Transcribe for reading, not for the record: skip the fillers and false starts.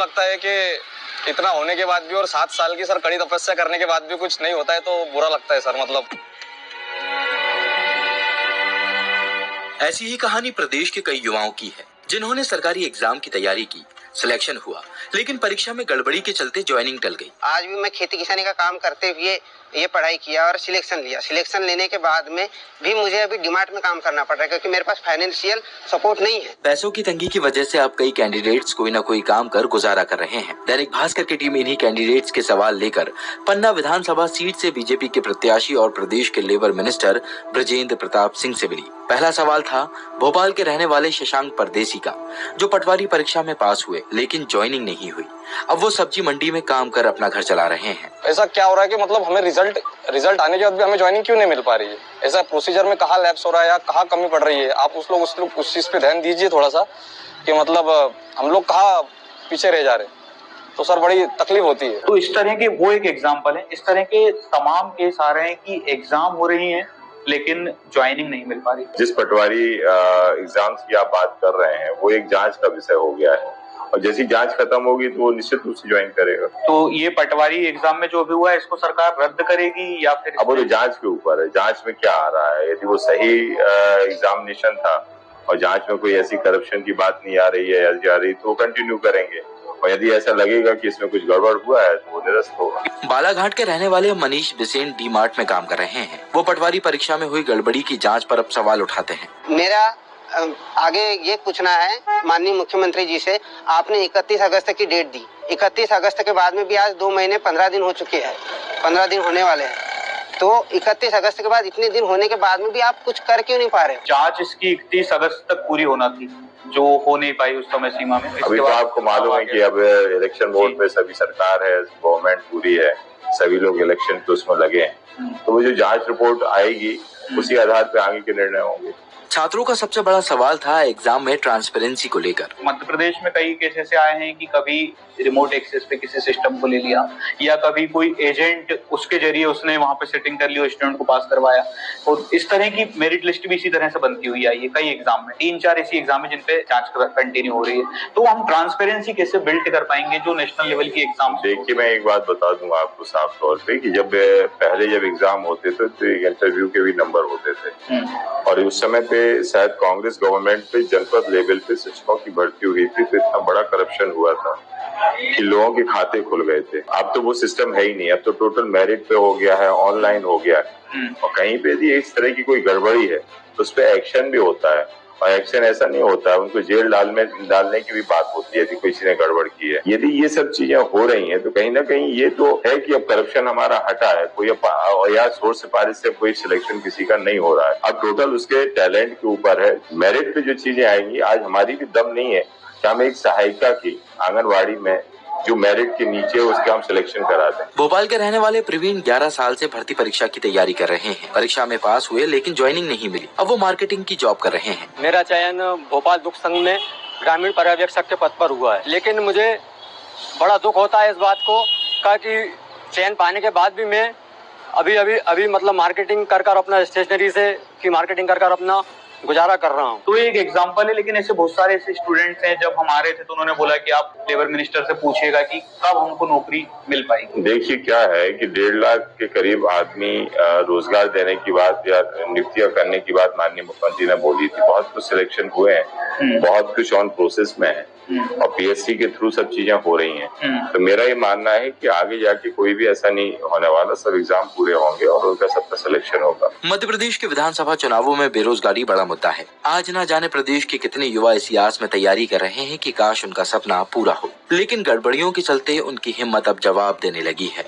लगता है कि इतना होने के बाद भी और 7 साल की सर कड़ी तपस्या करने के बाद भी कुछ नहीं होता है तो बुरा लगता है सर। मतलब ऐसी ही कहानी प्रदेश के कई युवाओं की है जिन्होंने सरकारी एग्जाम की तैयारी की, सिलेक्शन हुआ, लेकिन परीक्षा में गड़बड़ी के चलते ज्वाइनिंग टल गई। आज भी मैं खेती किसानी का काम करते हुए ये पढ़ाई किया और सिलेक्शन लिया। सिलेक्शन लेने के बाद में भी मुझे अभी डिमार्ट में काम करना पड़ रहा है क्योंकि मेरे पास फाइनेंशियल सपोर्ट नहीं है। पैसों की तंगी की वजह से अब कई कैंडिडेट्स कोई न कोई काम कर गुजारा कर रहे हैं। दैनिक भास्कर की टीम इन्हीं कैंडिडेट्स के सवाल लेकर पन्ना विधानसभा सीट से बीजेपी के प्रत्याशी और प्रदेश के लेबर मिनिस्टर ब्रजेंद्र प्रताप सिंह से मिली। पहला सवाल था भोपाल के रहने वाले शशांक परदेसी का, जो पटवारी परीक्षा में पास हुए लेकिन ज्वाइनिंग नहीं हुई। अब वो सब्जी मंडी में काम कर अपना घर चला रहे हैं। ऐसा क्या हो रहा है कि मतलब हमें रिजल्ट आने के बाद भी हमें ज्वाइनिंग क्यों नहीं मिल पा रही है? ऐसा प्रोसीजर में कहाँ लैप्स हो रहा है या कहाँ कमी पड़ रही है? आप उस चीज पे ध्यान दीजिए थोड़ा सा कि मतलब हम लोग कहाँ पीछे रह जा रहे हैं। तो सर बड़ी तकलीफ होती है। तो इस तरह के वो एक एग्जाम्पल है। इस तरह के तमाम केस आ रहे हैं कि एग्जाम हो रही है लेकिन ज्वाइनिंग नहीं मिल पा रही। जिस पटवारी एग्जाम्स की आप बात कर रहे हैं वो एक जांच का विषय हो गया है और जैसी जांच खत्म होगी तो वो निश्चित रूप से ज्वाइन करेगा। तो ये पटवारी एग्जाम में जो भी हुआ है इसको सरकार रद्द करेगी या फिर? अब वो तो जांच के ऊपर है, जांच में क्या आ रहा है। यदि वो सही एग्जामिनेशन था और जांच में कोई ऐसी करप्शन की बात नहीं आ रही है या आ रही तो वो कंटिन्यू करेंगे, और यदि ऐसा लगेगा कि इसमें कुछ गड़बड़ हुआ है तो वो निरस्त होगा। बालाघाट के रहने वाले मनीष बिसेन डी-मार्ट में काम कर रहे हैं। वो पटवारी परीक्षा में हुई गड़बड़ी की जांच पर अब सवाल उठाते हैं। मेरा आगे ये पूछना है माननीय मुख्यमंत्री जी से, आपने 31 अगस्त की डेट दी। 31 अगस्त के बाद में भी आज 2 महीने 15 दिन हो चुके हैं, 15 दिन होने वाले हैं। तो 31 अगस्त के बाद इतने दिन होने के बाद में भी आप कुछ कर क्यों नहीं पा रहे? जांच इसकी 31 अगस्त तक पूरी होना थी जो हो नहीं पाई उस समय सीमा में। अभी तो आपको मालूम है कि अब इलेक्शन बोर्ड पे सभी सरकार है, गवर्नमेंट पूरी है, सभी लोग इलेक्शन पे उसमें लगे हैं। तो वो जो जांच रिपोर्ट आएगी उसी आधार पे आगे के निर्णय होंगे। छात्रों का सबसे बड़ा सवाल था एग्जाम में ट्रांसपेरेंसी को लेकर। मध्य प्रदेश में कई केस ऐसे आए हैं कि कभी रिमोट एक्सेस पे किसी सिस्टम को ले लिया या कभी कोई एजेंट उसके जरिए उसने वहां पे सेटिंग कर ली और स्टूडेंट को पास करवाया। और इस तरह की मेरिट लिस्ट भी इसी तरह से बनती हुई आई है कई एग्जाम में। 3-4 ऐसी एग्जाम है जिन पे जांच कंटिन्यू हो रही है। तो हम ट्रांसपेरेंसी कैसे बिल्ड कर पाएंगे जो नेशनल लेवल की एग्जाम? देखिए, मैं एक बात बता दूंगा आपको साफ तौर पे कि जब एग्जाम होते थे तो इंटरव्यू के भी नंबर होते थे और उस समय पे शायद कांग्रेस गवर्नमेंट पे जनपद लेवल पे शिक्षकों की भर्ती हुई थी तो इतना बड़ा करप्शन हुआ था कि लोगों के खाते खुल गए थे। अब तो वो सिस्टम है ही नहीं, अब तो टोटल मेरिट पे हो गया है, ऑनलाइन हो गया है। और कहीं पे भी इस तरह की कोई गड़बड़ी है तो उस पर एक्शन भी होता है और एक्शन ऐसा नहीं होता है उनको जेल डालने की भी बात होती है कि किसी ने गड़बड़ की है। यदि ये सब चीजें हो रही हैं तो कहीं ना कहीं ये तो है कि अब करप्शन हमारा हटा है, कोई या सोर्स सिफारिश से कोई सिलेक्शन किसी का नहीं हो रहा है। अब टोटल उसके टैलेंट के ऊपर है। मेरिट पे जो चीजें आएंगी, आज हमारी भी दम नहीं है कि हम एक सहायिका की आंगनबाड़ी में जो मेरिट के नीचे उसके हम सिलेक्शन करा दें। भोपाल के रहने वाले प्रवीण 11 साल से भर्ती परीक्षा की तैयारी कर रहे हैं। परीक्षा में पास हुए लेकिन ज्वाइनिंग नहीं मिली। अब वो मार्केटिंग की जॉब कर रहे हैं। मेरा चयन भोपाल दुग्ध संघ में ग्रामीण पर्यवेक्षक के पद पर हुआ है, लेकिन मुझे बड़ा दुख होता है इस बात को कि चयन पाने के बाद भी मैं अभी मतलब मार्केटिंग कर अपना स्टेशनरी से की मार्केटिंग कर अपना गुजारा कर रहा हूँ। तो एक एग्जांपल है, लेकिन ऐसे बहुत सारे ऐसे स्टूडेंट्स हैं। जब हम आ रहे थे तो उन्होंने बोला कि आप लेबर मिनिस्टर से पूछिएगा कि कब हमको नौकरी मिल पाएगी। देखिए क्या है कि 1.5 लाख के करीब आदमी रोजगार देने की बात या नियुक्तियां करने की बात माननीय मुख्यमंत्री ने बोली थी। बहुत कुछ सिलेक्शन हुए हैं, बहुत कुछ ऑन प्रोसेस में है और पीएससी के थ्रू सब चीजें हो रही हैं। तो मेरा ये मानना है कि आगे जाके कोई भी ऐसा नहीं होने वाला, सब एग्जाम पूरे होंगे और उनका सबका सिलेक्शन होगा। मध्य प्रदेश के विधानसभा चुनावों में बेरोजगारी बड़ा मुद्दा है। आज न जाने प्रदेश के कितने युवा इस आस में तैयारी कर रहे हैं कि काश उनका सपना पूरा हो, लेकिन गड़बड़ियों के चलते उनकी हिम्मत अब जवाब देने लगी है।